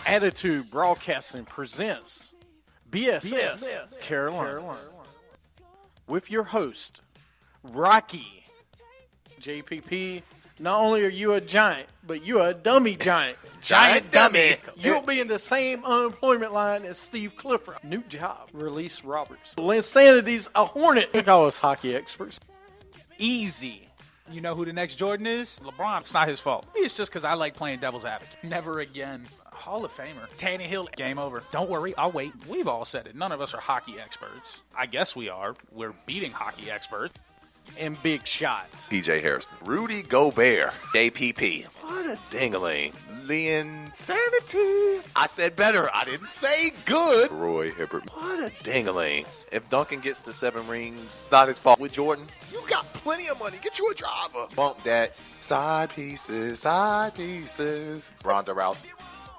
Attitude Broadcasting presents BSS Carolina with your host, Rocky. JPP, not only are you a giant, but you are a dummy giant. Giant dummy. You'll be in the same unemployment line as Steve Clifford. New job, Release Roberts. Linsanity's a hornet. We call us hockey experts. Easy. You know who the next Jordan is? LeBron. It's not his fault. It's just because I like playing devil's advocate. Never again. Hall of Famer. Tannehill. Game over. Don't worry. I'll wait. We've all said it. None of us are hockey experts. I guess we are. We're beating hockey experts. And big shots. PJ Harrison. Rudy Gobert. JPP. What a dingling. Linssanity. I said better. I didn't say good. Roy Hibbert. What a dingling. If Duncan gets the 7 rings, not his fault. With Jordan, you got plenty of money. Get you a driver. Bump that. Side pieces. Side pieces. Ronda Rousey.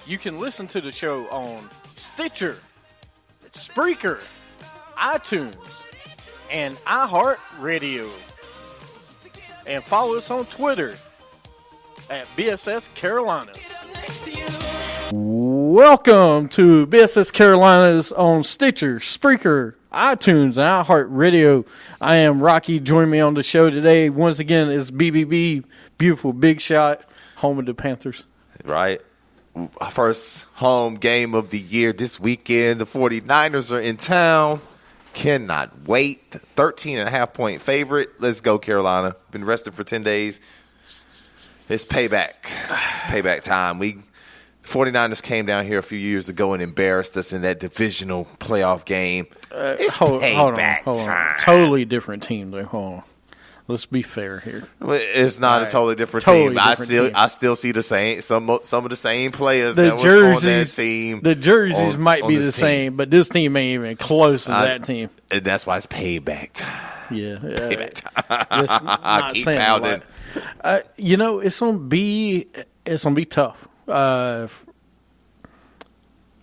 You can listen to the show on Stitcher, Spreaker, iTunes, and iHeartRadio. And follow us on Twitter at BSS Carolinas. Welcome to BSS Carolinas on Stitcher, Spreaker, iTunes, and iHeartRadio. I am Rocky. Joining me on the show today, once again, is BBB, beautiful big shot, home of the Panthers. Right. First home game of the year this weekend. The 49ers are in town. Cannot wait. 13.5-point favorite. Let's go, Carolina. Been rested for 10 days. It's payback. It's payback time. 49ers came down here a few years ago and embarrassed us in that divisional playoff game. It's payback time. Totally different team, though. Hold on. Let's be fair here. It's not a totally different team. I still see the same some of the same players that was on that team. The jerseys might be the same, but this team ain't even close to that team. And that's why it's payback time. Yeah. Payback time. I keep pounding. It's gonna be tough. I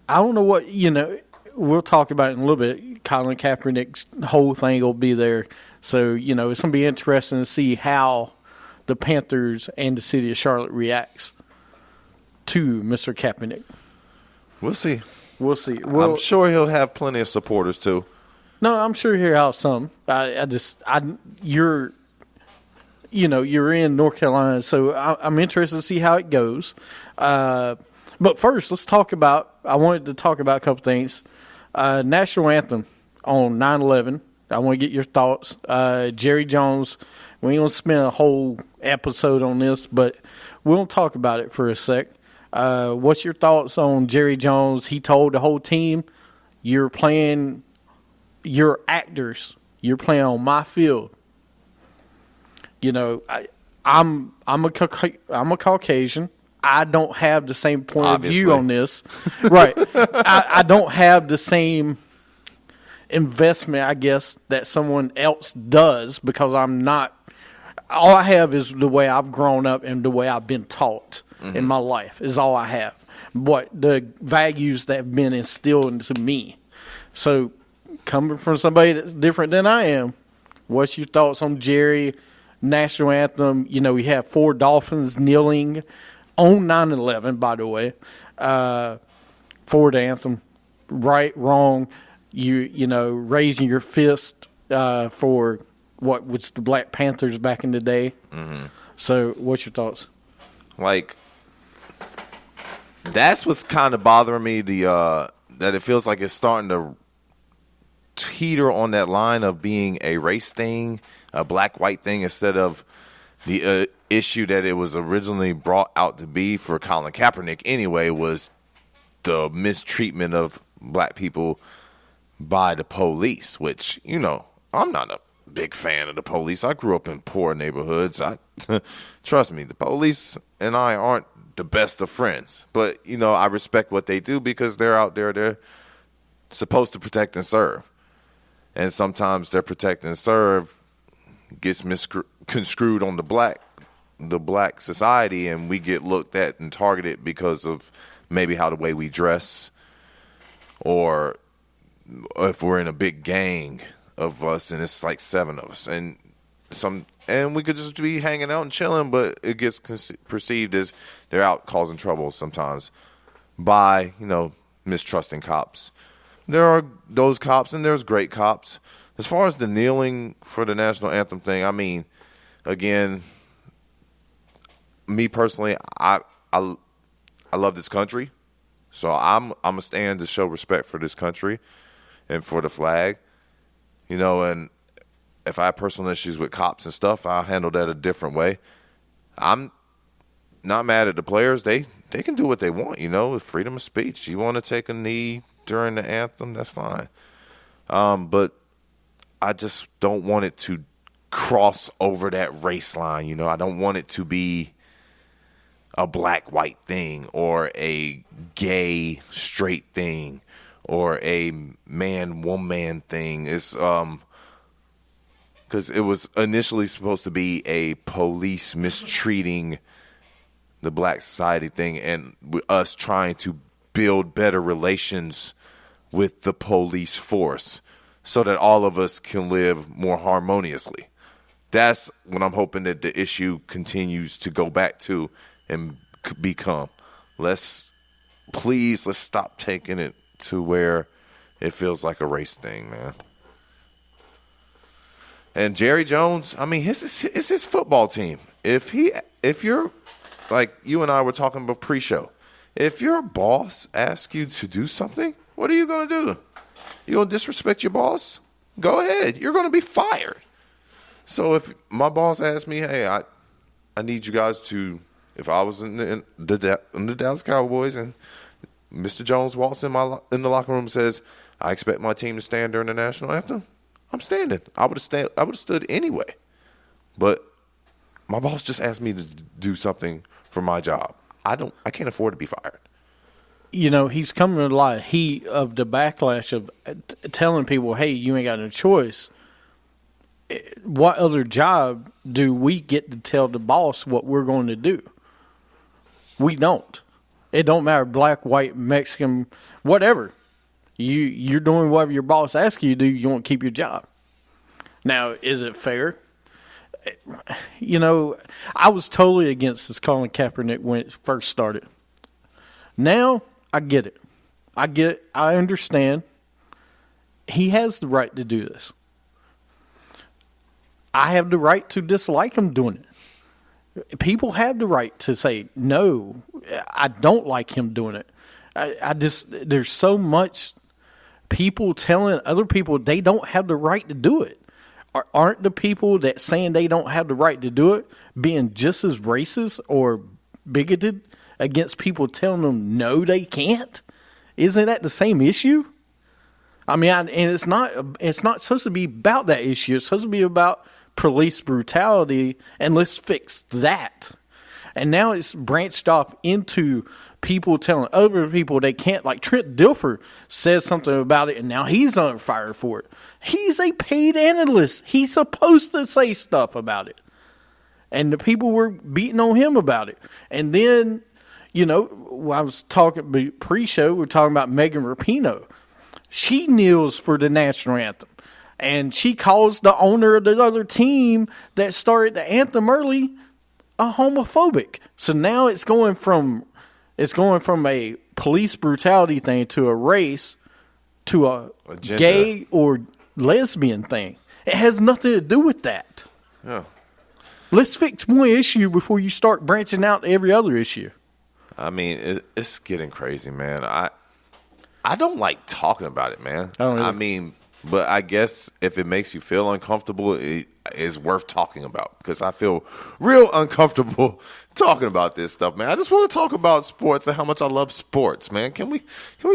don't know what we'll talk about it in a little bit. Colin Kaepernick's whole thing will be there. So, it's going to be interesting to see how the Panthers and the city of Charlotte reacts to Mr. Kaepernick. We'll see. Well, I'm sure he'll have plenty of supporters, too. No, I'm sure he'll have some. You're in North Carolina, so I'm interested to see how it goes. But first, I wanted to talk about a couple things. National anthem on 9/11. I want to get your thoughts. Jerry Jones, we ain't going to spend a whole episode on this, but we'll talk about it for a sec. What's your thoughts on Jerry Jones? He told the whole team, you're actors. You're playing on my field. I'm a Caucasian. I don't have the same point of view on this. Right. I don't have the same investment, I guess, that someone else does because I'm not. All I have is the way I've grown up and the way I've been taught in my life is all I have. But the values that have been instilled into me. So coming from somebody that's different than I am, what's your thoughts on Jerry, national anthem? We have 4 Dolphins kneeling on 9/11, by the way, for the anthem. Right, wrong. Raising your fist for what was the Black Panthers back in the day. Mm-hmm. So, what's your thoughts? That's what's kind of bothering me. That it feels like it's starting to teeter on that line of being a race thing, a black-white thing, instead of the issue that it was originally brought out to be for Colin Kaepernick. Anyway, was the mistreatment of black people by the police, which, I'm not a big fan of the police. I grew up in poor neighborhoods. Trust me, the police and I aren't the best of friends. But, I respect what they do because they're out there. They're supposed to protect and serve. And sometimes their protect and serve gets misconstrued on the black society, and we get looked at and targeted because of maybe how the way we dress, or if we're in a big gang of us and it's like 7 of us, and we could just be hanging out and chilling, but it gets perceived as they're out causing trouble sometimes by, mistrusting cops. There are those cops and there's great cops. As far as the kneeling for the national anthem thing, I mean, again, me personally, I love this country, so I'm a stand to show respect for this country and for the flag, and if I have personal issues with cops and stuff, I'll handle that a different way. I'm not mad at the players. They can do what they want, with freedom of speech. You want to take a knee during the anthem, that's fine. But I just don't want it to cross over that race line, I don't want it to be a black-white thing or a gay-straight thing or a man-woman thing. It's because it was initially supposed to be a police mistreating the black society thing and us trying to build better relations with the police force so that all of us can live more harmoniously. That's what I'm hoping that the issue continues to go back to and become. Let's stop taking it to where it feels like a race thing, man. And Jerry Jones, I mean, it's his football team. If you're like you and I were talking about pre-show, if your boss asks you to do something, what are you going to do? You going to disrespect your boss? Go ahead. You're going to be fired. So if my boss asked me, hey, I need you guys to, if I was in the Dallas Cowboys and Mr. Jones walks in the locker room and says, I expect my team to stand during the national anthem, I'm standing. I would have stood anyway. But my boss just asked me to do something for my job. I can't afford to be fired. He's coming to a lot of heat of the backlash of telling people, hey, you ain't got no choice. What other job do we get to tell the boss what we're going to do? We don't. It don't matter, black, white, Mexican, whatever. You're doing whatever your boss asks you to do. You want to keep your job. Now, is it fair? I was totally against this Colin Kaepernick when it first started. Now, I get it. I understand. He has the right to do this. I have the right to dislike him doing it. People have the right to say, no, I don't like him doing it. There's so much people telling other people they don't have the right to do it. Aren't the people that saying they don't have the right to do it being just as racist or bigoted against people telling them no, they can't? Isn't that the same issue? I mean, and it's not supposed to be about that issue. It's supposed to be about police brutality, and let's fix that. And now it's branched off into people telling other people they can't. Like Trent Dilfer said something about it, and now he's on fire for it. He's a paid analyst. He's supposed to say stuff about it. And the people were beating on him about it. And then, I was talking pre-show, we were talking about Megan Rapinoe. She kneels for the national anthem. And she calls the owner of the other team that started the anthem early a homophobic. So now it's going from a police brutality thing to a race to a gay or lesbian thing. It has nothing to do with that. Yeah. Let's fix one issue before you start branching out to every other issue. I mean, it's getting crazy, man. I don't like talking about it, man. I mean, but I guess if it makes you feel uncomfortable, it is worth talking about because I feel real uncomfortable talking about this stuff, man. I just want to talk about sports and how much I love sports, man. Can we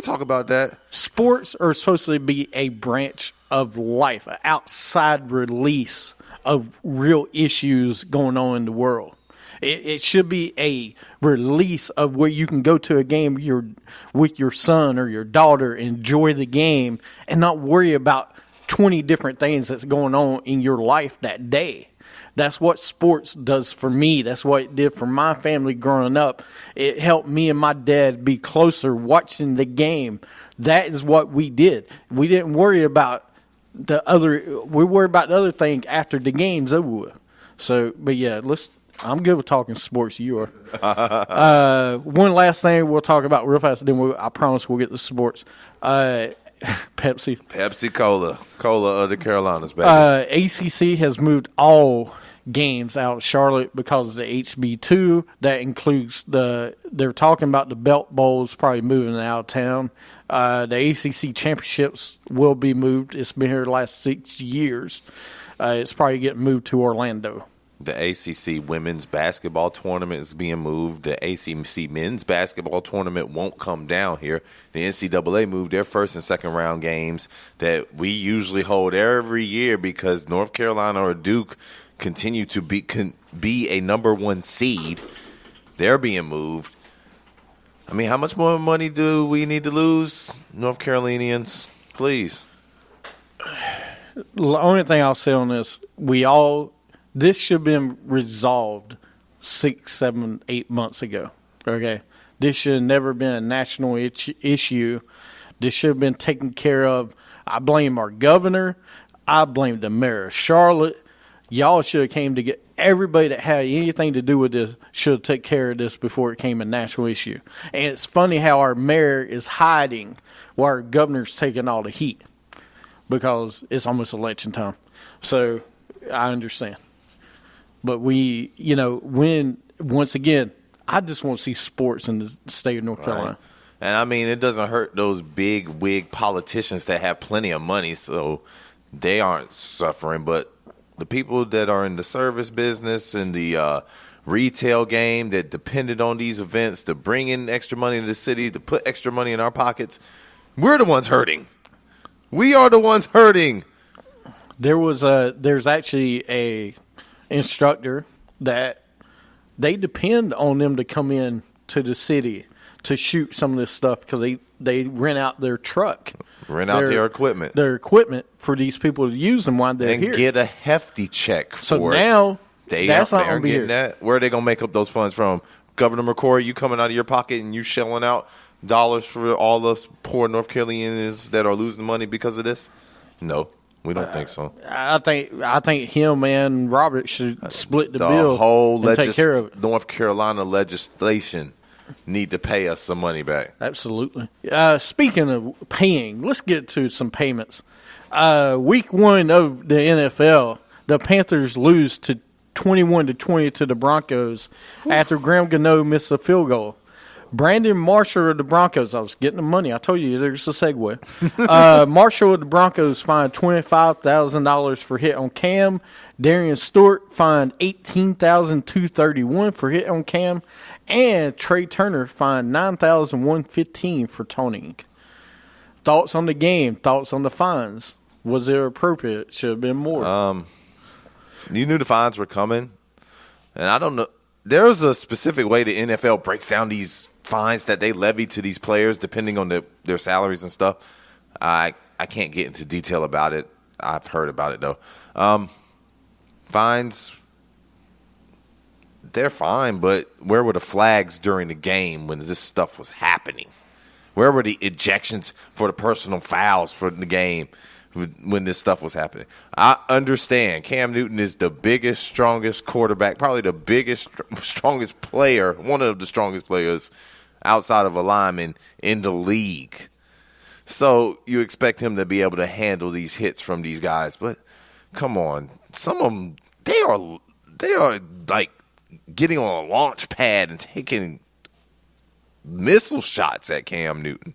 talk about that? Sports are supposed to be a branch of life, an outside release of real issues going on in the world. It should be a release of where you can go to a game with your son or your daughter, enjoy the game, and not worry about 20 different things that's going on in your life that day. That's what sports does for me. That's what it did for my family growing up. It helped me and my dad be closer watching the game. That is what we did. We didn't worry about we worry about the other thing after the game's over with. So, but yeah, I'm good with talking sports. You are. One last thing we'll talk about real fast, then I promise we'll get to sports. Pepsi Cola of the Carolinas, baby. ACC has moved all games out of Charlotte because of the HB2. That includes they're talking about the Belt Bowls probably moving out of town. The ACC championships will be moved. It's been here the last 6 years. It's probably getting moved to Orlando. The ACC women's basketball tournament is being moved. The ACC men's basketball tournament won't come down here. The NCAA moved their first and second round games that we usually hold every year because North Carolina or Duke continue to be a number one seed. They're being moved. I mean, how much more money do we need to lose, North Carolinians? Please. The only thing I'll say on this, this should have been resolved 6, 7, 8 months ago. Okay? This should have never been a national issue. This should have been taken care of. I blame our governor. I blame the mayor of Charlotte. Y'all should have came to get everybody that had anything to do with this should have took care of this before it became a national issue. And it's funny how our mayor is hiding while our governor's taking all the heat because it's almost election time. So I understand. But once again, I just want to see sports in the state of North Carolina. Right. And, I mean, it doesn't hurt those big wig politicians that have plenty of money, so they aren't suffering. But the people that are in the service business and the retail game that depended on these events to bring in extra money to the city, to put extra money in our pockets, we're the ones hurting. We are the ones hurting. There's actually a instructor that they depend on them to come in to the city to shoot some of this stuff because they rent out their truck. Their equipment. Their equipment for these people to use them while they're here. And get a hefty check for it. So now, that's not going to be here. That. Where are they going to make up those funds from? Governor McCrory, you coming out of your pocket and you shelling out dollars for all those poor North Carolinians that are losing money because of this? No, we don't think so. I think him and Robert should split the bill the whole and take care of it. North Carolina legislation need to pay us some money back. Absolutely. Speaking of paying, let's get to some payments. Week 1 of the NFL, the Panthers lose to 21-20 to the Broncos after Graham Gano missed a field goal. Brandon Marshall of the Broncos, I was getting the money. I told you there's a segue. Marshall of the Broncos fined $25,000 for hit on Cam. Darian Stewart fined $18,231 for hit on Cam. And Trey Turner fined $9,115 for toning. Thoughts on the game? Thoughts on the fines? Was it appropriate? Should have been more. You knew the fines were coming. And I don't know. There's a specific way the NFL breaks down these fines that they levy to these players depending on their salaries and stuff. I can't get into detail about it. I've heard about it, though. Fines, they're fine, but where were the flags during the game when this stuff was happening? Where were the ejections for the personal fouls for the game when this stuff was happening? I understand Cam Newton is the biggest, strongest quarterback, probably the biggest, strongest player, one of the strongest players outside of a lineman in the league. So you expect him to be able to handle these hits from these guys. But come on, some of them, they are like getting on a launch pad and taking missile shots at Cam Newton.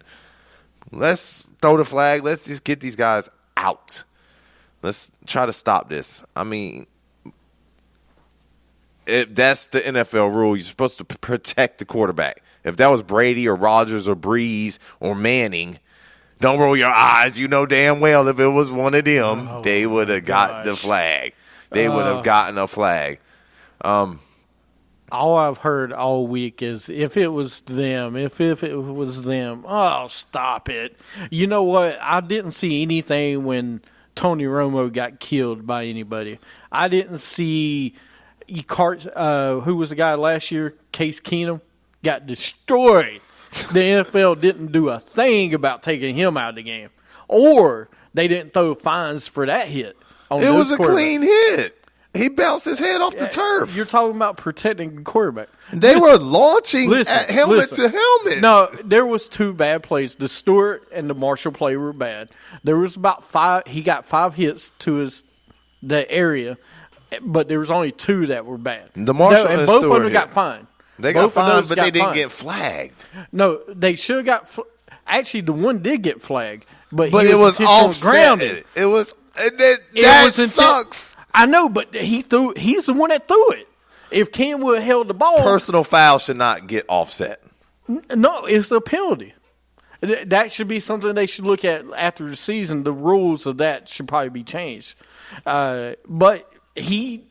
Let's throw the flag. Let's just get these guys out. Let's try to stop this. I mean, that's the NFL rule. You're supposed to protect the quarterback. If that was Brady or Rodgers or Breeze or Manning, don't roll your eyes. You know damn well if it was one of them, they would have got the flag. They would have gotten a flag. All I've heard all week is if it was them, if it was them, oh, stop it. You know what? I didn't see anything when Tony Romo got killed by anybody. I didn't see who was the guy last year? Case Keenum got destroyed. The NFL didn't do a thing about taking him out of the game, or they didn't throw fines for that hit. It was a clean hit. He bounced his head off the turf. You're talking about protecting the quarterback. They were launching at helmet to helmet. No, there was 2 bad plays. The Stewart and the Marshall play were bad. There was about 5. He got 5 hits to the area, but there was only 2 that were bad. The Marshall and both Stewart of them got fined. They got fined, but they didn't get flagged. No, they should have got. Actually, the one did get flagged, but it was offset. It was. That sucks. I know, but he's the one that threw it. If Cam would have held the ball, personal foul should not get offset. No, it's a penalty. That should be something they should look at after the season. The rules of that should probably be changed. But he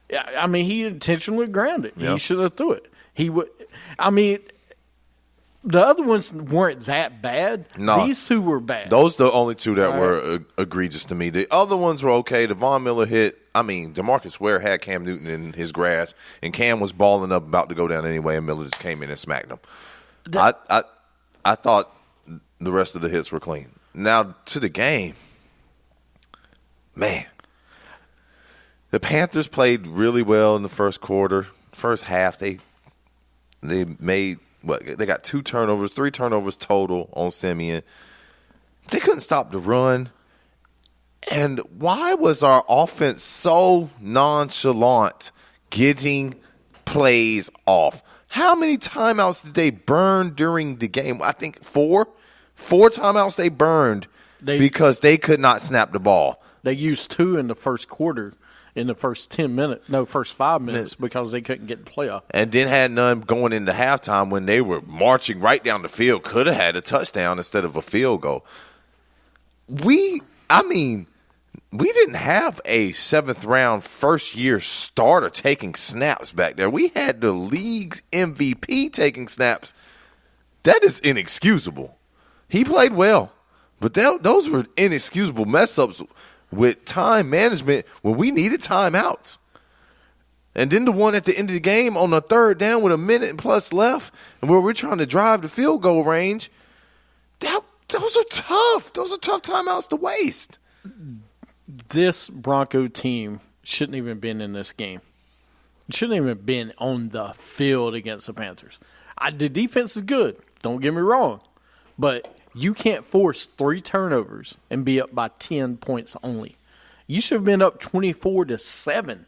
intentionally grounded. Yep. He should have threw it. He would. I mean, the other ones weren't that bad. No. These 2 were bad. Those are the only 2 that were egregious to me. The other ones were okay. The Von Miller hit. I mean, DeMarcus Ware had Cam Newton in his grasp, and Cam was balling up, about to go down anyway, and Miller just came in and smacked him. I thought the rest of the hits were clean. Now, to the game. Man. The Panthers played really well in the first quarter. First half, they made – they got 2 turnovers, 3 turnovers total on Simeon. They couldn't stop the run. And why was our offense so nonchalant getting plays off? How many timeouts did they burn during the game? I think 4. 4 timeouts they burned because they could not snap the ball. They used 2 in the first quarter. In the first 5 minutes because they couldn't get the playoff. And then had none going into halftime when they were marching right down the field. Could have had a touchdown instead of a field goal. We didn't have a 7th-round first-year starter taking snaps back there. We had the league's MVP taking snaps. That is inexcusable. He played well, but those were inexcusable mess-ups with time management when we needed timeouts. And then the one at the end of the game on the 3rd down with a minute and plus left, and where we're trying to drive the field goal range, those are tough. Those are tough timeouts to waste. This Bronco team shouldn't even been in this game. It shouldn't even been on the field against the Panthers. The defense is good. Don't get me wrong. But you can't force 3 turnovers and be up by 10 points only. You should have been up 24-7,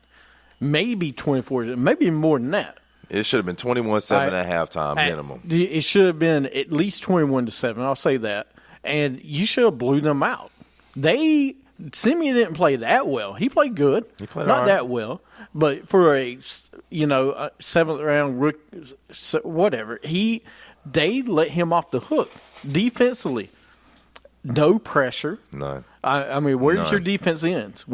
maybe 24, maybe more than that. It should have been 21-7 at halftime minimum. It should have been at least 21-7. I'll say that. And you should have blew them out. Simeon didn't play that well. He played good. He played not all right. that well, but for a 7th round rookie, whatever, they let him off the hook defensively. No pressure. None. I mean, where's your defense ends?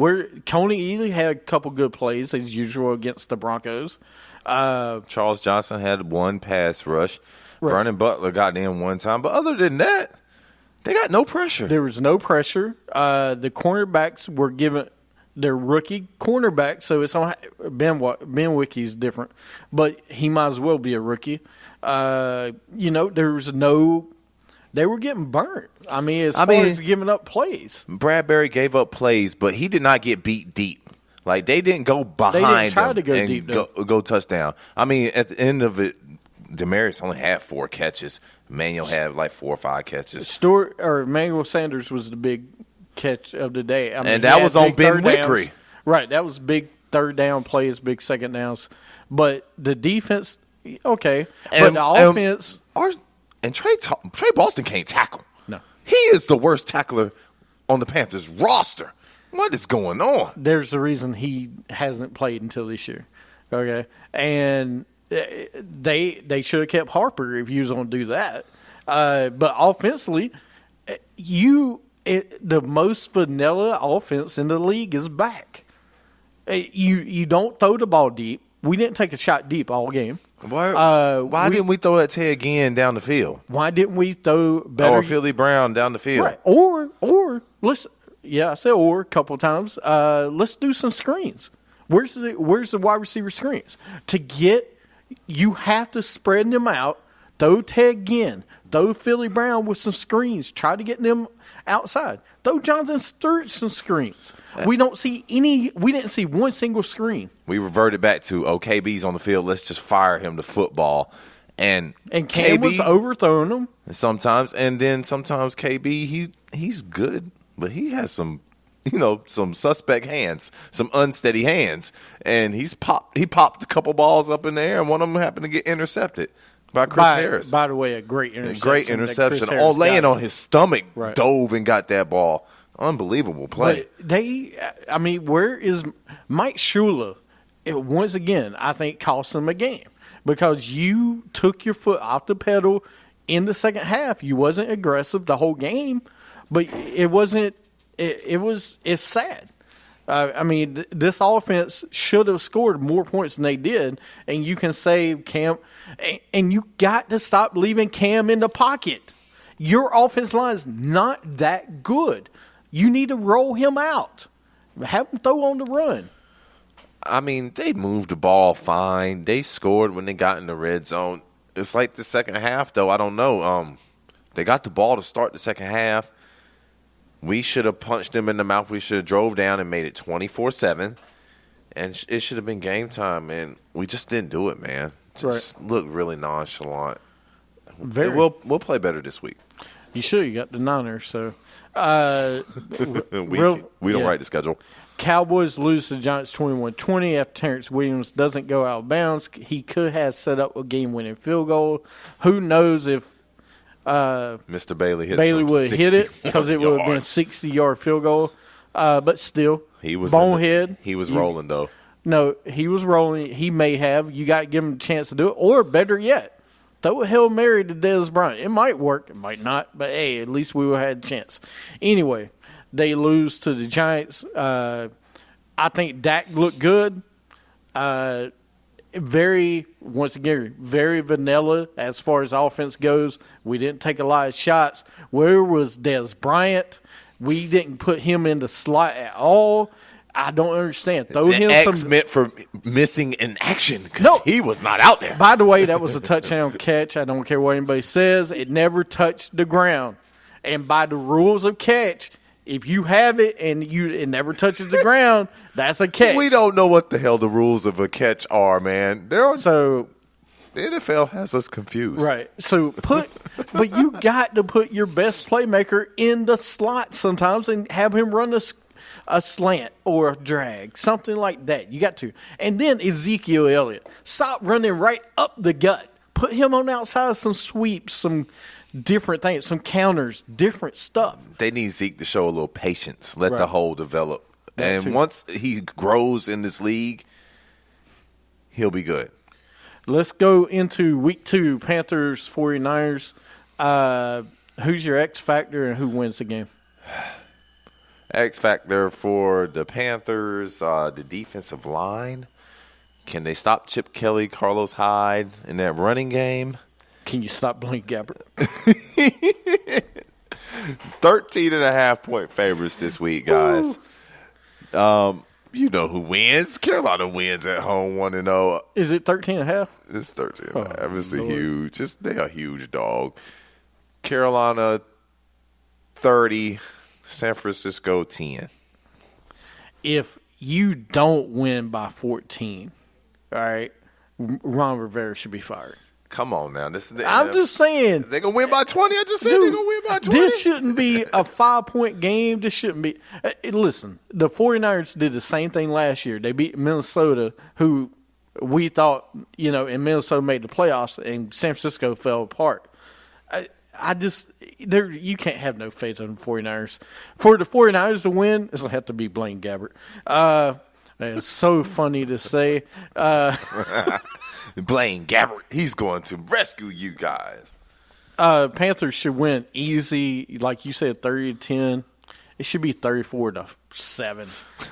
Coney Ely had a couple good plays as usual against the Broncos. Charles Johnson had 1 pass rush. Right. Vernon Butler got in 1 time, but other than that, they got no pressure. There was no pressure. The cornerbacks were given their rookie cornerback, so it's on Ben Wiki is different, but he might as well be a rookie. There was no. They were getting burnt. I mean, as far as giving up plays. Bradbury gave up plays, but he did not get beat deep. Like, they didn't go behind they didn't try him to go and deep, go touchdown. I mean, at the end of it, Demaryius only had 4 catches. Emmanuel had like 4 or 5 catches. Emmanuel Sanders was the big catch of the day. I mean, and that was on Ben Wickery. Right, that was big 3rd down plays, big 2nd downs. But the defense, okay. But the offense. And Trey Boston can't tackle. No. He is the worst tackler on the Panthers roster. What is going on? There's a reason he hasn't played until this year. Okay. And they should have kept Harper if you was going to do that. But offensively, the most vanilla offense in the league is back. You don't throw the ball deep. We didn't take a shot deep all game. Why didn't we throw that Tay again down the field? Why didn't we throw better? Or Philly Brown down the field? Right. Or listen, Yeah, I said or a couple times. Let's do some screens. Where's the wide receiver screens? You have to spread them out. Throw Ted Ginn. Throw Philly Brown with some screens. Try to get them outside. Throw Jonathan Stewart some screens. We didn't see one single screen. We reverted back to, KB's on the field. Let's just fire him to football. And Cam KB was overthrowing them. Sometimes KB, he's good, but he has some suspect hands, some unsteady hands. And he popped a couple balls up in the air, and one of them happened to get intercepted by Chris Harris. By the way, a great interception. Laying on his stomach, right. Dove and got that ball. Unbelievable play. But where is Mike Shula? Once again, I think cost them a game because you took your foot off the pedal in the second half. You wasn't aggressive the whole game, but it wasn't. It's sad. This offense should have scored more points than they did, and you can say Cam, and you got to stop leaving Cam in the pocket. Your offense line is not that good. You need to roll him out. Have him throw on the run. They moved the ball fine. They scored when they got in the red zone. It's like the second half, though. I don't know. They got the ball to start the second half. We should have punched them in the mouth. We should have drove down and made it 24-7. And it should have been game time, and we just didn't do it, man. Just looked really nonchalant. We'll play better this week. You should. You got the Niners, so. We don't write the schedule. Cowboys lose to the Giants 21-20 after Terrence Williams doesn't go out of bounds. He could have set up a game-winning field goal. Who knows if Mr. Bailey would have hit it because it would have been a 60-yard field goal. But still, he was bonehead. He was rolling, though. No, he was rolling. He may have. You got to give him a chance to do it. Or better yet, throw a Hail Mary to Dez Bryant. It might work. It might not. But, hey, at least we would have had a chance. Anyway, they lose to the Giants. I think Dak looked good. Very vanilla as far as offense goes. We didn't take a lot of shots. Where was Dez Bryant? We didn't put him in the slot at all. I don't understand. Throw him some meant for missing in action because he was not out there. By the way, that was a touchdown catch. I don't care what anybody says. It never touched the ground. And by the rules of catch, if you have it and it never touches the ground, that's a catch. We don't know what the hell the rules of a catch are, man. The NFL has us confused. Right. So but you got to put your best playmaker in the slot sometimes and have him run a slant or a drag, something like that. You got to. And then Ezekiel Elliott, stop running right up the gut. Put him on the outside, some sweeps, some different things, some counters, different stuff. They need Zeke to show a little patience, let the hole develop. Once he grows in this league, he'll be good. Let's go into week 2, Panthers, 49ers. Who's your X factor and who wins the game? X factor for the Panthers, the defensive line. Can they stop Chip Kelly, Carlos Hyde in that running game? Can you stop Blaine Gabbert? 13.5-point favorites this week, guys. You know who wins. Carolina wins at home 1-0. Is it 13.5? It's 13.5. It's huge. They're a huge dog. Carolina 30, San Francisco 10. If you don't win by 14, all right, Ron Rivera should be fired. Come on now. I'm just saying. They're going to win by 20. I just said they're going to win by 20. This shouldn't be a 5-point game. This shouldn't be. Listen, the 49ers did the same thing last year. They beat Minnesota, who we thought, and Minnesota made the playoffs, and San Francisco fell apart. You can't have no faith in the 49ers. For the 49ers to win, it's going to have to be Blaine Gabbert. It's so funny to say. Blaine Gabbert, he's going to rescue you guys. Panthers should win easy, like you said, 30-10. It should be 34-7.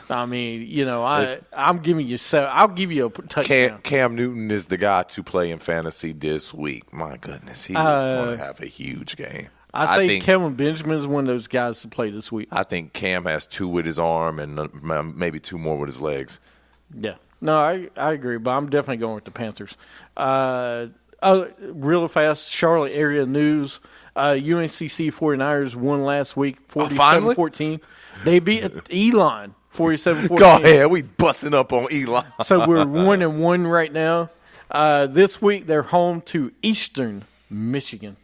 I mean, I'm giving you 7. I'll give you a touchdown. Cam Newton is the guy to play in fantasy this week. My goodness, he is going to have a huge game. I think Kevin Benjamin is one of those guys to play this week. I think Cam has 2 with his arm and maybe 2 more with his legs. Yeah. No, I agree, but I'm definitely going with the Panthers. Real fast, Charlotte area news. UNCC 49ers won last week, 47-14. They beat Elon, 47-14. Go ahead. We busting up on Elon. So we're 1-1 right now. This week they're home to Eastern Michigan.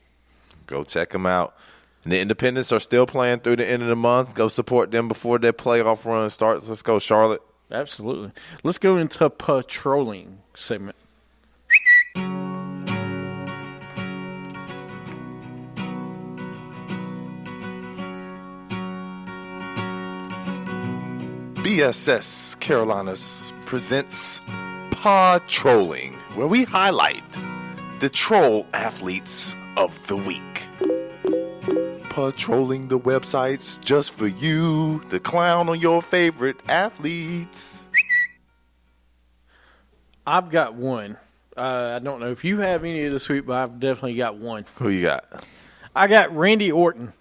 Go check them out. And the Independents are still playing through the end of the month. Go support them before their playoff run starts. Let's go, Charlotte. Absolutely. Let's go into patrolling segment. BSS Carolinas presents Patrolling, where we highlight the troll athletes of the week. Patrolling the websites just for you to clown on your favorite athletes. I've got one. I don't know if you have any of this week, but I've definitely got one. Who you got? I got Randy Orton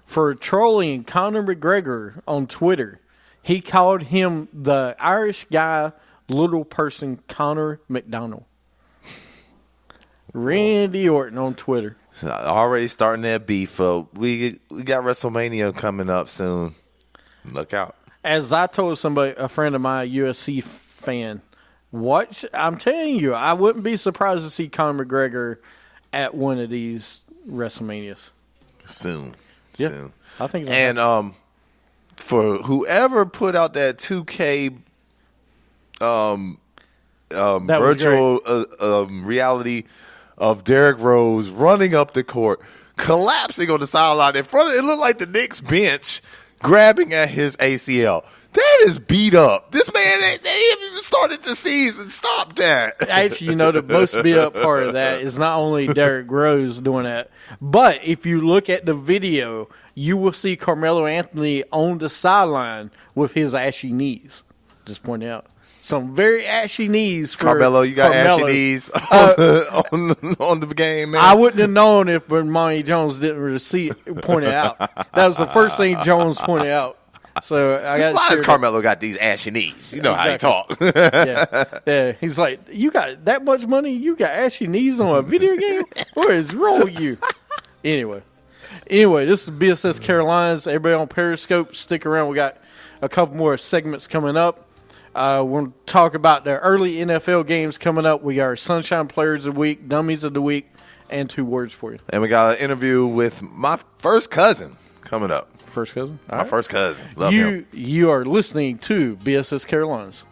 for trolling Conor McGregor on Twitter. He called him the Irish guy, little person, Conor McDonald. Randy Orton on Twitter. Already starting that beef up. We got WrestleMania coming up soon. Look out. As I told somebody, a friend of mine, USC fan, I'm telling you, I wouldn't be surprised to see Conor McGregor at one of these WrestleManias. Soon. Yeah, Soon. I think so. And for whoever put out that 2K virtual reality of Derrick Rose running up the court, collapsing on the sideline in front of it, looked like the Knicks bench, grabbing at his ACL. That is beat up. This man, they even started the season. Stop that. Actually, the most beat up part of that is not only Derrick Rose doing that, but if you look at the video, you will see Carmelo Anthony on the sideline with his ashy knees. Just pointing out. Some very ashy knees for Carmelo. You got Carmelo. ashy knees on the game, man. I wouldn't have known if Monty Jones didn't point it out. That was the first thing Jones pointed out. So I got. Why has Carmelo got these ashy knees? You know exactly. how he talk. Yeah. He's like, you got that much money? You got ashy knees on a video game? What is wrong with you? Anyway, this is BSS Carolinas. Everybody on Periscope, stick around. We got a couple more segments coming up. We'll talk about the early NFL games coming up. We got our Sunshine Players of the Week, Dummies of the Week, and 2 words for you. And we got an interview with my first cousin coming up. First cousin? My first cousin. Love him. You are listening to BSS Carolinas.